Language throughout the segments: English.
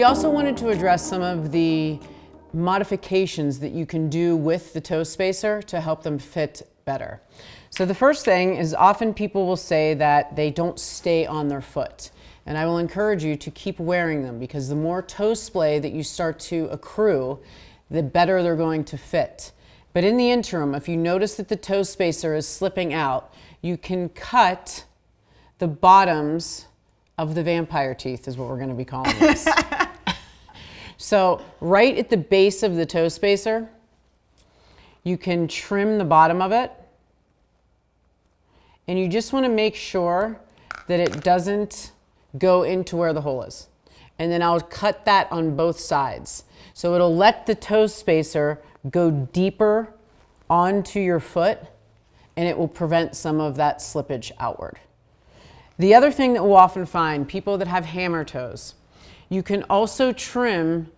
We also wanted to address some of the modifications that you can do with the toe spacer to help them fit better. So the first thing is, often people will say that they don't stay on their foot. And I will encourage you to keep wearing them, because the more toe splay that you start to accrue, the better they're going to fit. But in the interim, if you notice that the toe spacer is slipping out, you can cut the bottoms of the vampire teeth, is what we're going to be calling this. So right at the base of the toe spacer, you can trim the bottom of it. And you just want to make sure that it doesn't go into where the hole is. And then I'll cut that on both sides. So it'll let the toe spacer go deeper onto your foot, and it will prevent some of that slippage outward. The other thing that we'll often find, people that have hammer toes, you can also trim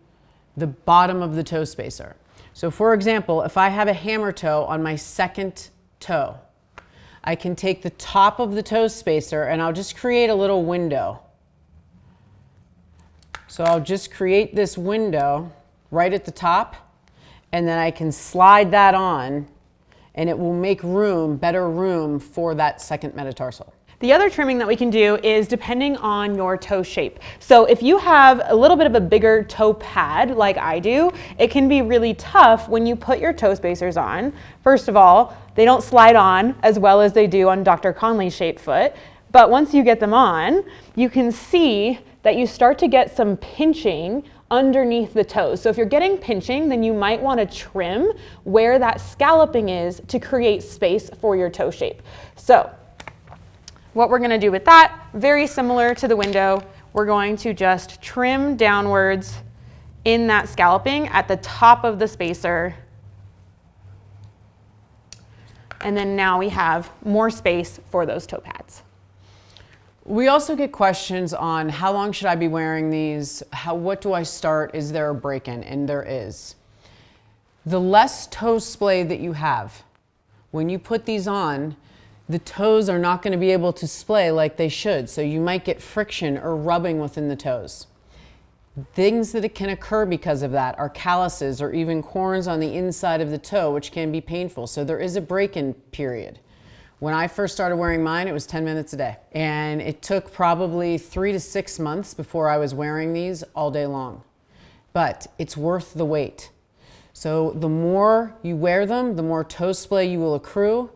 the bottom of the toe spacer. So for example, if I have a hammer toe on my second toe, I can take the top of the toe spacer and I'll just create a little window. So I'll just create this window right at the top, and then I can slide that on, and it will make room, better room for that second metatarsal. The other trimming that we can do is depending on your toe shape. So if you have a little bit of a bigger toe pad like I do, it can be really tough when you put your toe spacers on. First of all, they don't slide on as well as they do on Dr. Conley's shaped foot. But once you get them on, you can see that you start to get some pinching underneath the toes. So if you're getting pinching, then you might want to trim where that scalloping is to create space for your toe shape. So what we're going to do with that, very similar to the window, we're going to just trim downwards in that scalloping at the top of the spacer. And then now we have more space for those toe pads. We also get questions on how long should I be wearing these? What do I start? Is there a break-in? And there is. The less toe splay that you have, when you put these on, the toes are not going to be able to splay like they should. So you might get friction or rubbing within the toes. Things that can occur because of that are calluses or even corns on the inside of the toe, which can be painful. So there is a break-in period. When I first started wearing mine, it was 10 minutes a day. And it took probably 3 to 6 months before I was wearing these all day long. But it's worth the wait. So the more you wear them, the more toe splay you will accrue.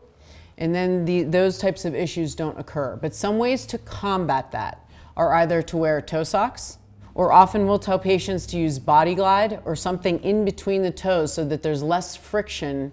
And then those types of issues don't occur. But some ways to combat that are either to wear toe socks, or often we'll tell patients to use Body Glide or something in between the toes so that there's less friction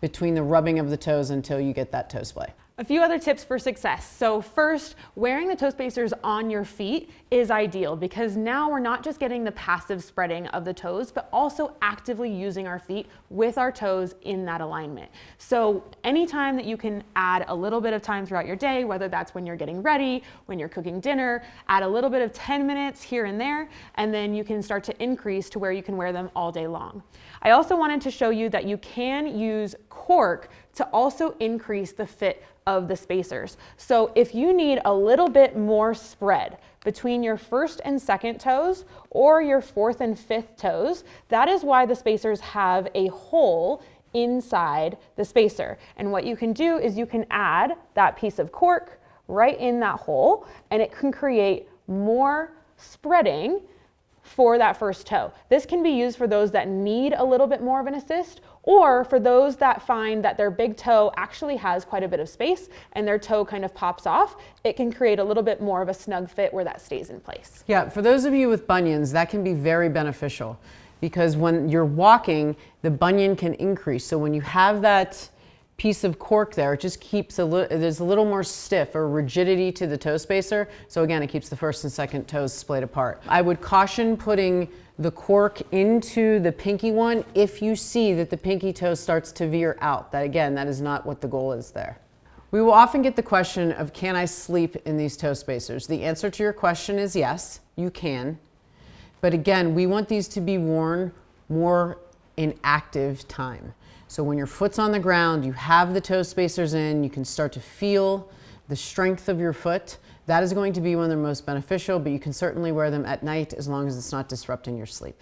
between the rubbing of the toes until you get that toe splay. A few other tips for success. So first, wearing the toe spacers on your feet is ideal, because now we're not just getting the passive spreading of the toes, but also actively using our feet with our toes in that alignment. So anytime that you can add a little bit of time throughout your day, whether that's when you're getting ready, when you're cooking dinner, add a little bit of 10 minutes here and there, and then you can start to increase to where you can wear them all day long. I also wanted to show you that you can use cork to also increase the fit of the spacers. So if you need a little bit more spread between your first and second toes or your fourth and fifth toes, that is why the spacers have a hole inside the spacer. And what you can do is you can add that piece of cork right in that hole, and it can create more spreading for that first toe. This can be used for those that need a little bit more of an assist, or for those that find that their big toe actually has quite a bit of space and their toe kind of pops off. It can create a little bit more of a snug fit where that stays in place. Yeah, for those of you with bunions, that can be very beneficial, because when you're walking, the bunion can increase. So when you have that piece of cork there, it just keeps there's a little more stiff or rigidity to the toe spacer. So again, it keeps the first and second toes splayed apart. I would caution putting the cork into the pinky one if you see that the pinky toe starts to veer out. That again, that is not what the goal is there. We will often get the question of, can I sleep in these toe spacers? The answer to your question is yes, you can. But again, we want these to be worn more in active time. So when your foot's on the ground, you have the toe spacers in, you can start to feel the strength of your foot, that is going to be when they're most beneficial, but you can certainly wear them at night as long as it's not disrupting your sleep.